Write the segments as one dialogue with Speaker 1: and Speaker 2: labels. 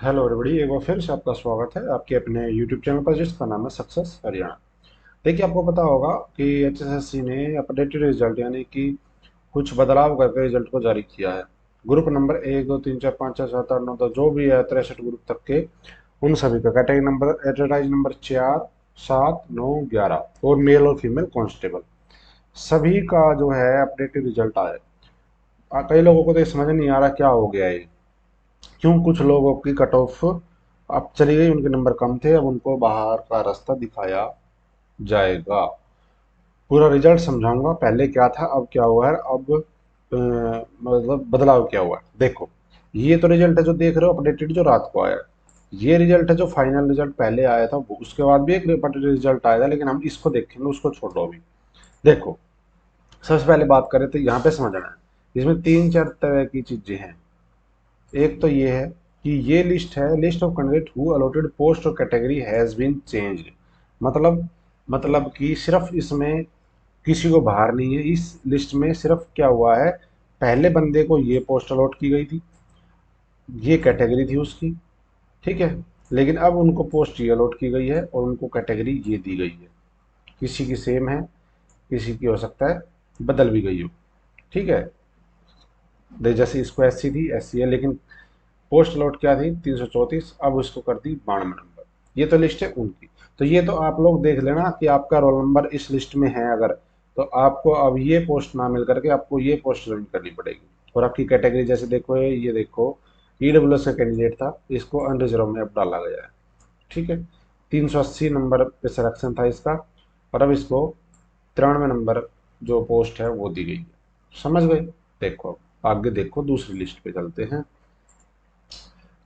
Speaker 1: Hello everybody, एक बार फिर से आपका स्वागत है आपके अपने यूट्यूब चैनल पर जिसका नाम है सक्सेस हरियाणा। देखिए, आपको पता होगा कि एचएसएससी ने अपडेटेड रिजल्ट यानी कि कुछ बदलाव करके रिजल्ट को जारी किया है। ग्रुप नंबर 1 2 3 4 5 6 7 8 9 10 जो भी है 63 ग्रुप तक के उन सभी का कैटेगरी नंबर एडवर्टाइज नंबर 4 7 9 11 और मेल और फीमेल कांस्टेबल सभी का जो है अपडेटेड रिजल्ट आया। कई लोगों को तो ये समझ नहीं आ रहा क्या हो गया है। क्यों कुछ लोगों की कट ऑफ अब चली गई, उनके नंबर कम थे, अब उनको बाहर का रास्ता दिखाया जाएगा। पूरा रिजल्ट समझाऊंगा, पहले क्या था अब क्या हुआ है, अब मतलब बदलाव क्या हुआ है। देखो, ये तो रिजल्ट है जो देख रहे हो अपडेटेड, जो रात को आया है। ये रिजल्ट है जो फाइनल रिजल्ट पहले आया था, उसके बाद भी एक अपडेटेड रिजल्ट आया था, लेकिन हम इसको देखेंगे, उसको छोड़ दो अभी। देखो, सबसे पहले बात करें तो यहाँ पे समझना है, इसमें तीन चार तरह की चीजें हैं। एक तो ये है कि ये लिस्ट है, list of candidate who allotted post और कैटेगरी हैज बीन चेंज्ड। मतलब कि सिर्फ इसमें किसी को बाहर नहीं है। इस लिस्ट में सिर्फ क्या हुआ है, पहले बंदे को ये पोस्ट अलॉट की गई थी, ये कैटेगरी थी उसकी, ठीक है। लेकिन अब उनको पोस्ट ये अलॉट की गई है और उनको कैटेगरी ये दी गई है। किसी की सेम है, किसी की हो सकता है बदल भी गई हो, ठीक है। जैसे इसको एससी थी, एससी है, लेकिन पोस्ट लॉट क्या थी 334, अब उसको कर दी 92 नंबर। ये तो लिस्ट है उनकी। तो ये तो आप लोग देख लेना कि आपका रोल नंबर इस लिस्ट में है अगर, तो आपको अब ये पोस्ट ना मिल करके आपको ये पोस्ट ज्वाइन करनी पड़ेगी। और आपकी कैटेगरी जैसे देखो, ये देखो, ईडब्ल्यूएस का कैंडिडेट था, इसको अनरिजर्व में अब डाला गया है, ठीक है। 380 नंबर पे सिलेक्शन था इसका, और अब इसको 93 नंबर जो पोस्ट है वो दी गई है। समझ गए। देखो, आगे देखो, दूसरी लिस्ट पे चलते हैं।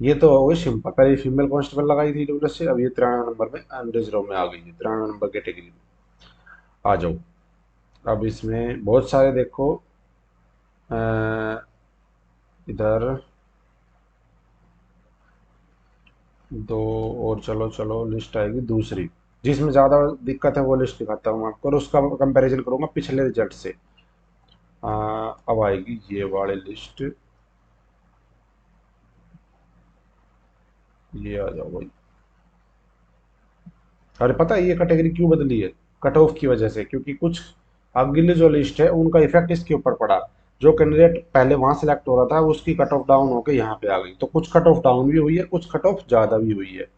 Speaker 1: ये तो हो गई सिंपल, पहले फीमेल कांस्टेबल लगाई थी डब्ल्यू से, अब ये 93 नंबर में अनरिजर्व में आ गई है, 93 नंबर कैटेगरी में। आ जाओ, अब इसमें बहुत सारे देखो, अ, इधर दो और, चलो चलो लिस्ट आएगी दूसरी, जिसमें ज़्यादा दिक्कत है वो लिस्ट दिखाता हूँ आपको, और उसका कंपैरिजन करूंगा पिछले रिजल्ट से। अब आएगी ये वाली लिस्ट, ये आ जाओ भाई। अरे पता है ये कैटेगरी क्यों बदली है? कट ऑफ की वजह से, क्योंकि कुछ अगली जो लिस्ट है उनका इफेक्ट इसके ऊपर पड़ा। जो कैंडिडेट पहले वहां सेलेक्ट हो रहा था उसकी कट ऑफ डाउन होकर यहाँ पे आ गई, तो कुछ कट ऑफ डाउन भी हुई है, कुछ कट ऑफ ज्यादा भी हुई है।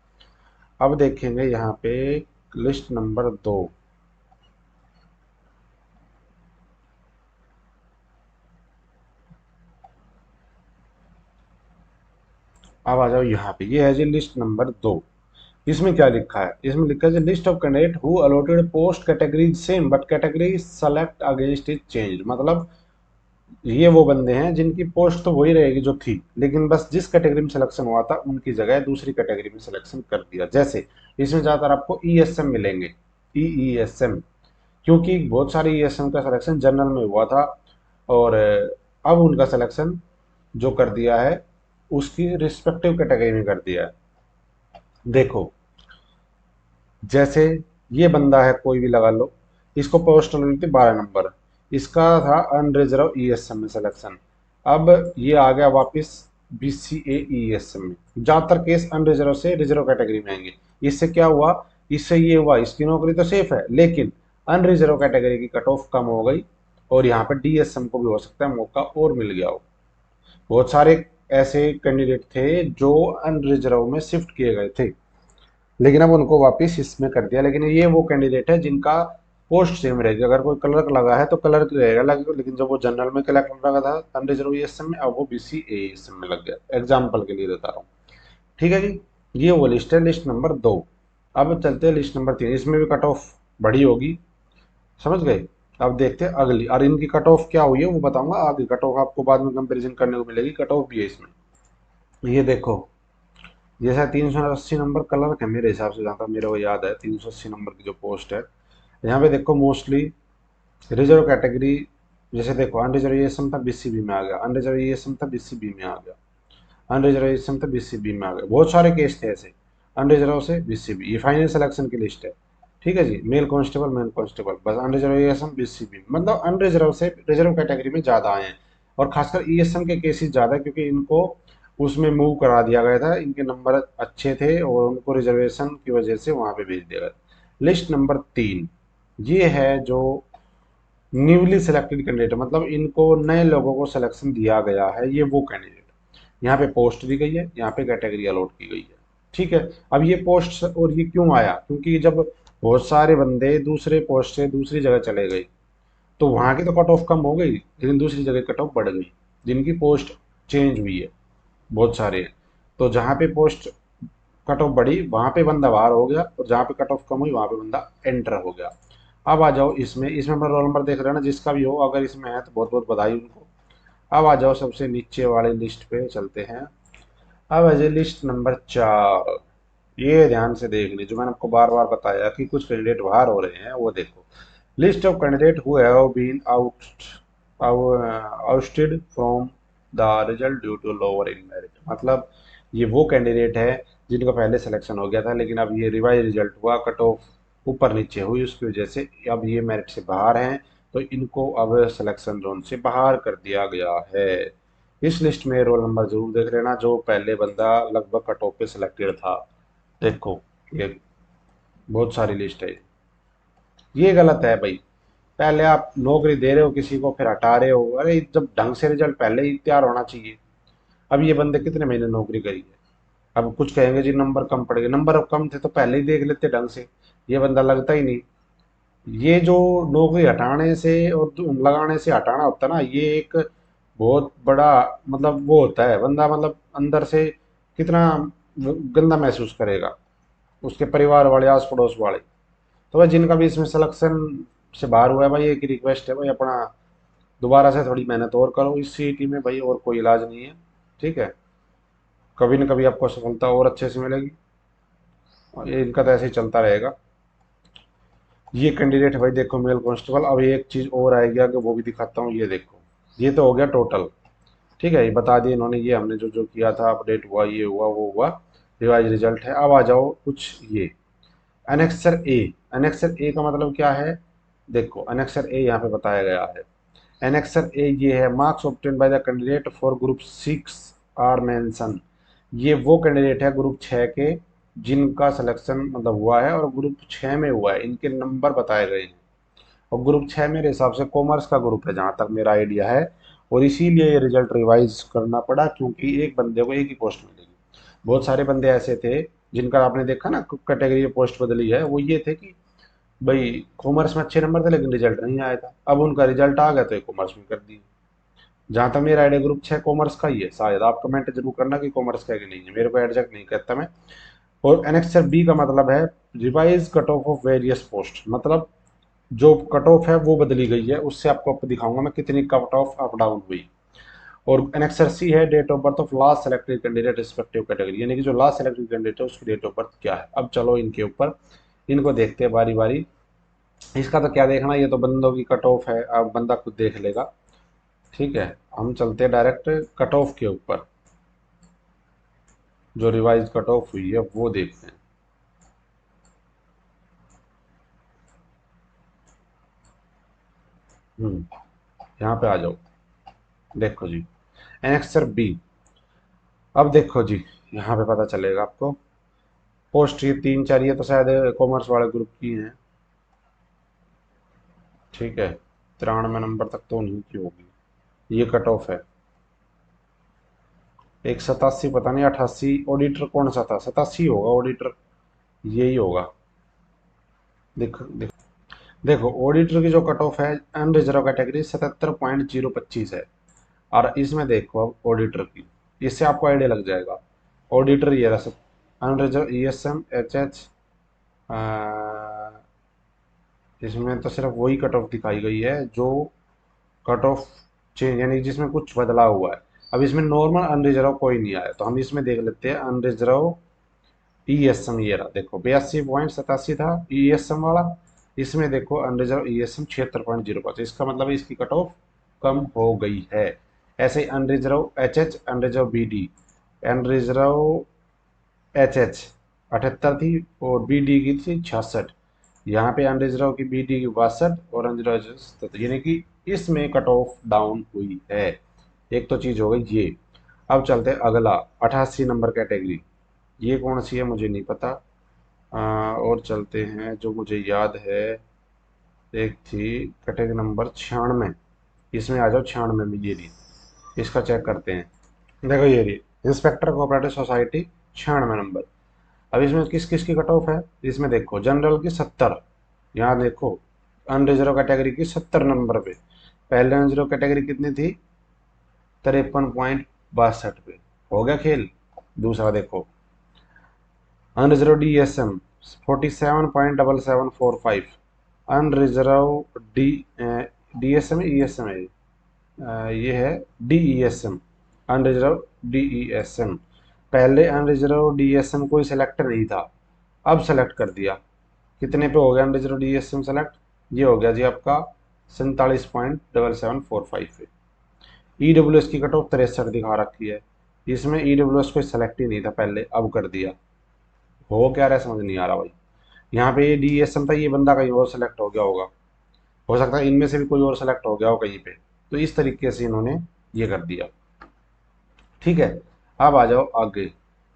Speaker 1: अब देखेंगे यहाँ पे लिस्ट नंबर 2। अब आ जाओ यहाँ पे, ये है जी लिस्ट नंबर 2। इसमें क्या लिखा है? इसमें लिखा है list of candidate who allotted post category same but category select against is change. मतलब ये वो बंदे हैं जिनकी पोस्ट तो वही रहेगी जो थी, लेकिन बस जिस कैटेगरी में सिलेक्शन हुआ था उनकी जगह दूसरी कैटेगरी में सिलेक्शन कर दिया। जैसे इसमें ज़्यादातर आपको ईएसएम मिलेंगे, ईईएसएम, क्योंकि बहुत सारे ईएसएम का सिलेक्शन जनरल में हुआ था, और अब उनका सिलेक्शन जो कर दिया है उसकी रिस्पेक्टिव कैटेगरी में कर दिया है। देखो, जैसे ये बंदा है, कोई भी लगा लो, इसको पोस्टल मिलती 12 नंबर, इसका था अनरिजर्व ईएसएम में सिलेक्शन। अब ये आ गया वापस बीसीए ईएसएम में। ज्यादातर केस अनरिजर्व से रिजर्व कैटेगरी में आएंगे। इससे क्या हुआ, इससे ये हुआ इसकी नौकरी तो सेफ है, लेकिन अनरिजर्व कैटेगरी की कट ऑफ कम हो गई, और यहाँ पे डीएसएम को भी हो सकता है मौका और मिल गया हो। बहुत सारे ऐसे कैंडिडेट थे जो अनरिजर्व में शिफ्ट किए गए थे, लेकिन अब उनको वापस इसमें कर दिया। लेकिन ये वो कैंडिडेट है जिनका पोस्ट सेम रहेगी, अगर कोई क्लर्क लगा है तो क्लर्क रहेगा लेकिन जब वो जनरल में कलेक्टर लगा था अनरिजर्व एएसएम में, अब वो बीसी एएसएम में लग गया। एग्जाम्पल के लिए देता रहा हूँ, ठीक है जी। ये वो लिस्ट है, लिस्ट नंबर 2। अब चलते हैं लिस्ट नंबर 3, इसमें भी कट ऑफ बड़ी होगी, समझ गए। अब देखते हैं अगली, और इनकी कट ऑफ क्या हुई है वो बताऊंगा आगे। कट ऑफ आपको बाद में कंपेरिजन करने को मिलेगी, कट ऑफ भी है इसमें। ये देखो, जैसा 380 नंबर क्लर्क है मेरे हिसाब से, जहाँ तक मेरे को याद है 380 नंबर की जो पोस्ट है। यहाँ पे देखो मोस्टली रिजर्व कैटेगरी, जैसे देखो अनरिजर्वेशन था बीसीबी में आ गया, अनरिजर्वेशन था बीसीबी में आ गया, अनरिजर्वेशन था बीसीबी में आ गया। बहुत सारे केस थे ऐसे, अनरिजर्व से बीसीबी। ये फाइनल सिलेक्शन की लिस्ट है, ठीक है जी। मेल कांस्टेबल, मेल कांस्टेबल, बस अनरिजर्वेशन बीसीबी, मतलब अनरिजर्व से रिजर्व कैटेगरी में ज़्यादा आए हैं। और खासकर ईएसएम के केसेस ज़्यादा है, क्योंकि इनको उसमें मूव करा दिया गया था, इनके नंबर अच्छे थे और उनको रिजर्वेशन की वजह से वहाँ पे भेज दिया गया। लिस्ट नंबर 3, ये है जो न्यूली सिलेक्टेड कैंडिडेट, मतलब इनको नए लोगों को सिलेक्शन दिया गया है, ये वो कैंडिडेट। यहाँ पे पोस्ट दी गई है, यहाँ पे कैटेगरी अलॉट की गई है। ठीक है। अब ये पोस्ट और ये क्यों आया, क्योंकि जब बहुत सारे बंदे दूसरे पोस्ट से दूसरी जगह चले गए तो वहाँ की तो कट ऑफ कम हो गई, लेकिन दूसरी जगह कट ऑफ बढ़ गई, जिनकी पोस्ट चेंज हुई है, बहुत सारे हैं। तो जहाँ पे पोस्ट कट ऑफ बढ़ी वहाँ पे बंदा बाहर हो गया, और जहाँ पे कट ऑफ कम हुई वहाँ पे बंदा एंटर हो गया। अब आ जाओ इसमें, अपना रोल नंबर देख रहे हो ना, जिसका भी हो अगर इसमें है तो बहुत बहुत बधाई उनको। अब आ जाओ सबसे नीचे वाली लिस्ट पे चलते हैं। अब आ जाए लिस्ट नंबर 4। ये ध्यान से देख ली, जो मैंने आपको बार बार बताया कि कुछ कैंडिडेट बाहर हो रहे हैं, वो देखो। List of candidate who have been ousted from the result due to lower in merit, मतलब ये वो कैंडिडेट है जिनका पहले सिलेक्शन हो गया था, लेकिन अब ये रिवाइज रिजल्ट हुआ, कट ऑफ ऊपर नीचे हुई, उसकी वजह से अब ये मेरिट से बाहर हैं, तो इनको अब सिलेक्शन जोन से बाहर कर दिया गया है। इस लिस्ट में रोल नंबर जरूर देख लेना, जो पहले बंदा लगभग कट ऑफ पे सिलेक्टेड था। देखो, ये बहुत सारी लिस्ट है, ये गलत है भाई। पहले आप नौकरी दे रहे हो किसी को, फिर हटा रहे हो, अरे जब ढंग से रिजल्ट पहले ही तैयार होना चाहिए। अब ये बंदे कितने महीने नौकरी करी है, अब कुछ कहेंगे जी नंबर कम पड़ गए, नंबर अब कम थे तो पहले ही देख लेते ढंग से, ये बंदा लगता ही नहीं। ये जो नौकरी हटाने से और लगाने से हटाना होता है ना, ये एक बहुत बड़ा मतलब वो होता है, बंदा मतलब अंदर से कितना गंदा महसूस करेगा, उसके परिवार वाले, आस पड़ोस वाले। तो भाई जिनका भी इसमें सिलेक्शन से बाहर हुआ है भाई, एक रिक्वेस्ट है भाई, अपना दोबारा से थोड़ी मेहनत और करो इस सीटी में भाई, और कोई इलाज नहीं है। ठीक है, कभी न कभी आपको सफलता और अच्छे से मिलेगी, और ये इनका तो ऐसे ही चलता रहेगा। ये कैंडिडेट है भाई, देखो मेल कांस्टेबल। अब एक चीज़ और आएगी आगे, वो भी दिखाता हूँ, ये देखो। ये तो हो गया टोटल। ठीक है, ये बता दिए इन्होंने, ये हमने जो जो किया था, अपडेट हुआ, ये हुआ वो हुआ, रिवाइज रिजल्ट है। अब आ जाओ कुछ ये एनेक्सर ए। एनेक्सर ए का मतलब क्या है, देखो एनेक्सर ए यहाँ पे बताया गया है। एनेक्सर ए ये है, marks obtained by the candidate for group 6 are mention. ये वो कैंडिडेट है ग्रुप 6 के जिनका सिलेक्शन मतलब हुआ है और ग्रुप 6 में हुआ है, इनके नंबर बताए गए हैं। और ग्रुप 6 मेरे हिसाब से कॉमर्स का ग्रुप है, जहाँ तक मेरा आइडिया है, और इसीलिए ये रिजल्ट रिवाइज करना पड़ा, क्योंकि एक बंदे को एक ही पोस्ट मिलेगी। बहुत सारे बंदे ऐसे थे जिनका आपने देखा ना कैटेगरी पोस्ट बदली है, वो ये थे कि भाई कॉमर्स में अच्छे नंबर थे लेकिन रिजल्ट नहीं आया था, अब उनका रिजल्ट आ गया तो ये कॉमर्स में कर दिए। जहाँ तक मेरा आइडिया ग्रुप 6 कॉमर्स का ही है, शायद आप कमेंट जरूर करना कि कॉमर्स का है कि नहीं है, मेरे को एग्जैक्ट नहीं कहता मैं। और एनेक्सर बी का मतलब है revise cut off of various post, मतलब जो कट ऑफ है वो बदली गई है, उससे आपको दिखाऊंगा मैं कितनी कट ऑफ अप डाउन हुई। और एनेक्सर सी है date of birth of last selected candidate respective category, यानी कि जो लास्ट सेलेक्टेड कैंडिडेट है उसकी डेट ऑफ बर्थ क्या है। अब चलो इनके ऊपर इनको देखते हैं बारी बारी। इसका तो क्या देखना, ये तो बंदों की कट ऑफ है, अब बंदा खुद देख लेगा। ठीक है, हम चलते हैं डायरेक्ट कट ऑफ के ऊपर, जो रिवाइज कट ऑफ हुई है वो देखते हैं। यहाँ पे आ जाओ, देखो जी एनेक्सर बी। अब देखो जी, यहाँ पे पता चलेगा आपको, पोस्ट ये 3 4, ये तो शायद कॉमर्स वाले ग्रुप की हैं। ठीक है, 93 नंबर तक तो उन्हीं की होगी, ये कट ऑफ है। एक 87, पता नहीं 88, ऑडिटर कौन सा था, 87 होगा ऑडिटर, यही होगा। देखो देखो, देखो ऑडिटर की जो कट ऑफ है अनरिजर्व कैटेगरी 77.025 है। और इसमें देखो अब ऑडिटर की, इससे आपको आइडिया लग जाएगा। ऑडिटर ये रहा, unreserved E S M H H, इसमें तो सिर्फ वही कट ऑफ दिखाई गई है जो कट ऑफ चेंज, यानी जिसमें कुछ बदला हुआ है। अब इसमें नॉर्मल अनरिजर्व कोई नहीं आया, तो हम इसमें देख लेते हैं अनरिजर्व ई एस एम। ये रहा देखो, 82.87 था ई एस एम वाला। इसमें देखो अनरिजर्व ई एस एम 76.05, इसका मतलब इसकी कट ऑफ कम हो गई है। ऐसे ही unreserve H H, unreserve B D, unreserve H H 78 थी और बी डी की थी 66। यहाँ पे अनरिजर्व की बी डी की 62 और अनरिजर्व, यानी कि इसमें कट ऑफ डाउन हुई है। एक तो चीज हो गई ये। अब चलते हैं अगला 88 नंबर कैटेगरी। ये कौन सी है मुझे नहीं पता। और चलते हैं जो मुझे याद है, एक थी कैटेगरी नंबर 96। इसमें आ जाओ 96 में, ये रही। इसका चेक करते हैं। देखो ये रही, इंस्पेक्टर कोऑपरेटिव सोसाइटी 96 नंबर। अब इसमें किस किस की कट ऑफ है? इसमें देखो जनरल की 70, यहाँ देखो अनरिजर्व कैटेगरी की 70 नंबर पे। पहले अनरिजर्व कैटेगरी कितनी थी? 53.62 पे। हो गया खेल। दूसरा देखो unreserved D S M 47.7745। Unreserved D D S M E S M है, ये है D E S M, unreserved D E S M. पहले अनरिजर्व डी एस एम कोई सेलेक्ट नहीं था, अब सेलेक्ट कर दिया। कितने पे हो गया unreserved D S M select? ये हो गया जी आपका 47.7745 पे। ई डब्ल्यू एस की कट ऑफ 63 दिखा रखी है। इसमें ई डब्ल्यू एस कोई सेलेक्ट ही नहीं था पहले, अब कर दिया। हो क्या रहा है समझ नहीं आ रहा भाई। यहाँ पे ये डी एस एम था, ये बंदा कहीं और सेलेक्ट हो गया होगा। हो सकता है इनमें से भी कोई और सेलेक्ट हो गया हो कहीं पे। तो इस तरीके से इन्होंने ये कर दिया। ठीक है, अब आ जाओ आगे।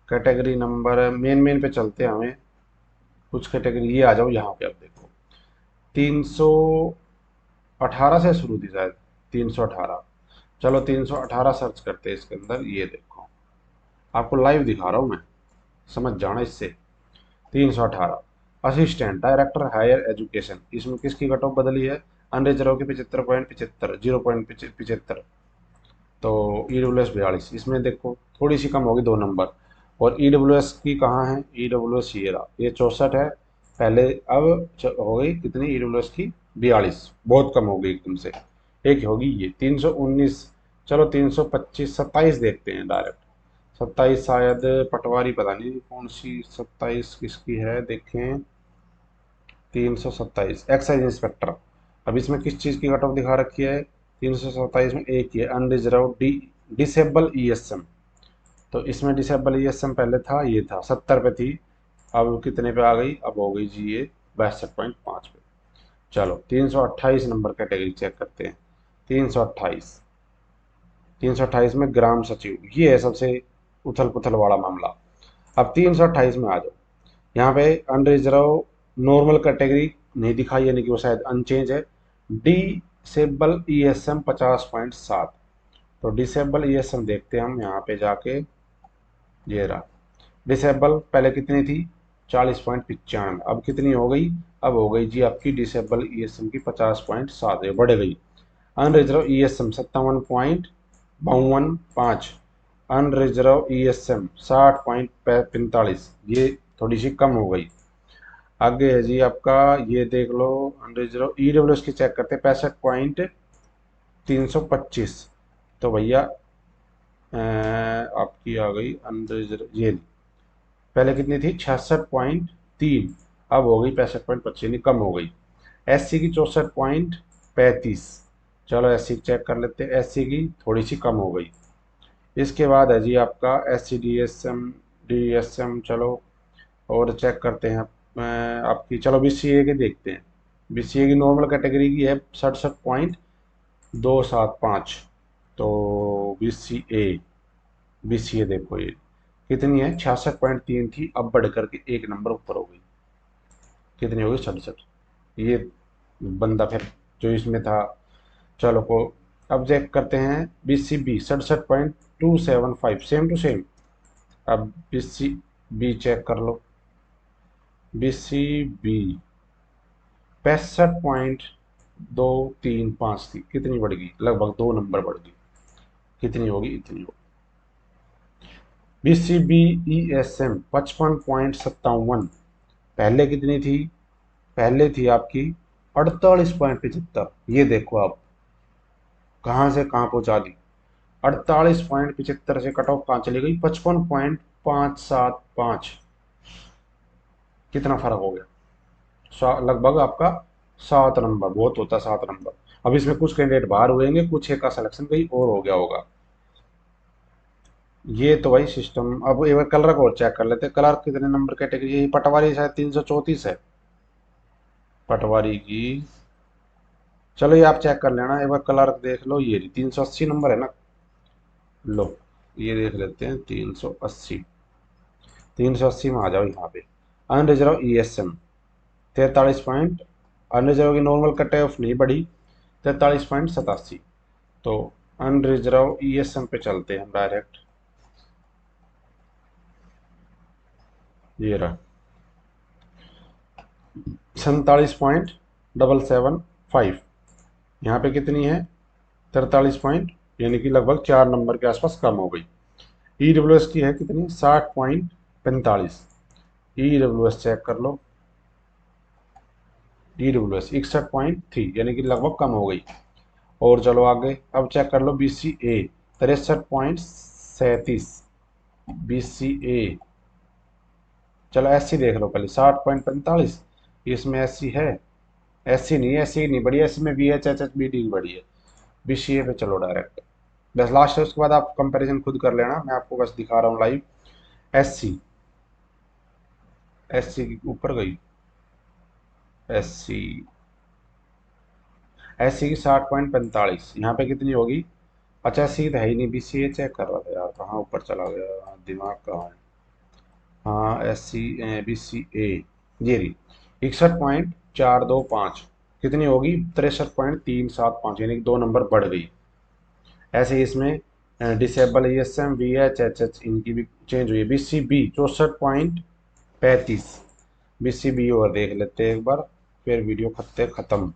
Speaker 1: कैटेगरी नंबर मेन मेन पे चलते हैं हमें। कुछ कैटेगरी ये आ जाओ यहाँ पे। अब देखो 318 से शुरू थी शायद, 318। चलो 318 सर्च करते हैं इसके अंदर। ये देखो आपको लाइव दिखा रहा हूँ मैं, समझ जाना इससे। 318 असिस्टेंट डायरेक्टर हायर एजुकेशन। इसमें किसकी कट ऑफ बदली है? अनरिजर्व की 75.75, 0.75। तो ई डब्ल्यू एस 42। इसमें देखो थोड़ी सी कम होगी 2 नंबर। और ई डब्ल्यू एस की कहाँ है? ई डब्ल्यू एस ये रहा, ये 64 है पहले। अब हो गई कितनी ई डब्ल्यू एस की? 42। बहुत कम हो गई एकदम से। एक होगी ये 319। चलो 325 27 देखते हैं डायरेक्ट। 27 शायद पटवारी, पता नहीं कौन सी 27 किसकी है, देखें। 327 एक्साइज इंस्पेक्टर। अब इसमें किस चीज़ की कट ऑफ दिखा रखी है? 327 में एक ही है unreserved D disabled E S M. तो इसमें डिसेबल ई एस एम पहले था, ये था 70 पे थी। अब कितने पे आ गई? अब हो गई जी ये 62.5 पे। चलो 328 नंबर कैटेगरी चेक करते हैं। 328, 328 में ग्राम सचिव, ये है सबसे उथल पुथल वाला मामला। अब 328 में आ जाओ। यहाँ पे अनरिजर्व नॉर्मल कैटेगरी नहीं दिखाई, यानी कि वो शायद अनचेंज है। Disabled E S M 50.7। तो डिसेबल ई एस एम देखते हैं हम यहाँ पे जाके। ये रहा डिसेबल, पहले कितनी थी? 40.95। अब कितनी हो गई? अब हो गई जी आपकी डिसेबल ई एस एम की 50.7, बढ़ गई। Unreserved E S M 57.52 unreserved E S M 60.45, ये थोड़ी सी कम हो गई। आगे है जी आपका, ये देख लो अनरिजर्व ई डब्ल्यू एस की चेक करते हैं 65.325। तो भैया आपकी आ गई अनरिजर्व ये, पहले कितनी थी? 66.3, अब हो गई 65.25, कम हो गई। एस सी की 64.35। चलो एस सी चेक कर लेते हैं, एस सी की थोड़ी सी कम हो गई। इसके बाद है जी आपका S C D S M. चलो और चेक करते हैं आपकी। चलो बी सी ए के देखते हैं। बी सी ए की नॉर्मल कैटेगरी की है 67.275। तो बी सी ए, बी सी ए देखो ये कितनी है? 66.3 थी, अब बढ़ करके 1 नंबर ऊपर हो गई। कितनी हो गई? 67। ये बंदा फिर जो इसमें था। चलो को अब चेक करते हैं B C B 67.275, same to same. अब बी सी बी चेक कर लो। बी सी बी 65.235 थी, कितनी बढ़ गई? लगभग 2 नंबर बढ़ गई। कितनी होगी? इतनी होगी। B C B E S M 55.57, पहले कितनी थी? पहले थी आपकी 48.75। ये देखो आप कहाँ से कहाँ पहुंचा दी। 48.75 से कट ऑफ कहाँ चली गई? 55.575। कितना फर्क हो गया? लगभग आपका 7 नंबर, बहुत होता है 7 नंबर। अब इसमें कुछ कैंडिडेट बाहर हुएंगे, कुछ एक का सिलेक्शन कहीं और हो गया होगा। ये तो वही सिस्टम। अब एक बार कलर को और चेक कर लेते हैं। कलर कितने नंबर कैटेगरी है? पटवारी शायद 334 है पटवारी की। चलो ये आप चेक कर लेना एक बार, क्लर्क देख लो। ये 380 नंबर है ना। लो ये देख लेते हैं 380। 380 में आ जाओ यहाँ पे। Unreserved ESM 43 point. अनरिजर्व की नॉर्मल कट ऑफ नहीं बढ़ी, 43.87। तो अनरिजर्व ESM पे चलते हैं डायरेक्ट। ये रहा 47.775। यहाँ पे कितनी है? 43 पॉइंट, यानी कि लगभग 4 नंबर के आसपास कम हो गई। EWS की है कितनी? 60.45। EWS चेक कर लो। EWS 61.3, यानी कि लगभग कम हो गई। और चलो आगे, अब चेक कर लो BCA 63.37। BCA, चलो SC देख लो पहले 60.45। इसमें SC है? SC नहीं, SC नहीं बढ़ी, SC में BHHHBD बढ़ी है। BCA पे चलो डायरेक्ट, बस लास्ट है, उसके बाद आप कंपैरिजन खुद कर लेना, मैं आपको बस दिखा रहा हूँ लाइव। SC, SC की ऊपर गई। SC, SC की 60.45, यहाँ पे कितनी होगी? अच्छा SC तो है ही नहीं, BCA चेक कर रहा था यार, कहाँ ऊपर चला गया दिमाग कहाँ है। हाँ SC, BCA ये रही 61.425। कितनी होगी? 63.375, यानी कि 2 नंबर बढ़ गई। ऐसे ही इसमें डिसेबल ESM VHHH इनकी भी चेंज हुई है। BCB 64.35। BCB और देख लेते हैं एक बार, फिर वीडियो खत्ते खत्म।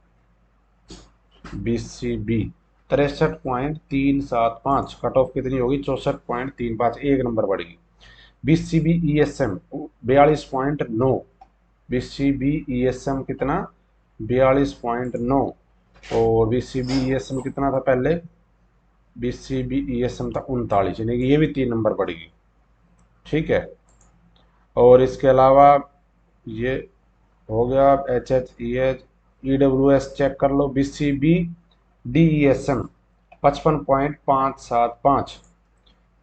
Speaker 1: BCB 63.375, कट ऑफ कितनी होगी? 64.35, 1 नंबर बढ़ेगी। BCB ESM 42.9। BCB ESM कितना? 42.9। और BCB ESM कितना था पहले? BCB ESM था 39, यानी कि ये भी 3 नंबर बढ़ेगी। ठीक है। और इसके अलावा ये हो गया HHEH। EWS चेक कर लो। BCB DESM 55.575।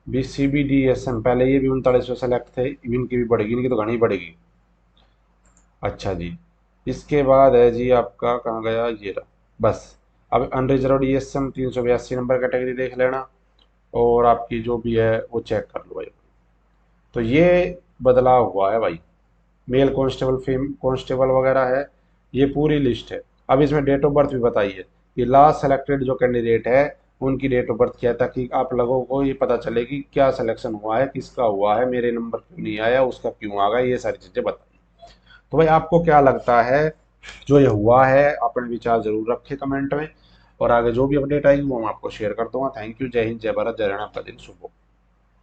Speaker 1: BCB DESM पहले ये भी 39 पे सेलेक्ट थे, इनकी भी बढ़ेगी, इनकी तो घनी बढ़ेगी। अच्छा जी, इसके बाद है जी आपका, कहाँ गया ये रहा, बस। अब अनरिजर्व ESM 382 नंबर कैटेगरी देख लेना, और आपकी जो भी है वो चेक कर लो भाई। तो ये बदलाव हुआ है भाई। मेल कांस्टेबल, फीम कांस्टेबल वगैरह है, ये पूरी लिस्ट है। अब इसमें डेट ऑफ बर्थ भी बताइए कि लास्ट सेलेक्टेड जो कैंडिडेट है उनकी डेट ऑफ बर्थ क्या है, ताकि आप लोगों को ये पता चले कि क्या सिलेक्शन हुआ है, किसका हुआ है, मेरे नंबर क्यों नहीं आया, उसका क्यों आ गया, ये सारी चीज़ें बताइए। तो भाई आपको क्या लगता है जो ये हुआ है? अपने विचार जरूर रखें कमेंट में, और आगे जो भी अपडेट आएगी वो मैं आपको शेयर कर दूंगा। थैंक यू, जय हिंद, जय भारत, जय हरियाणा, आपका दिन शुभ हो।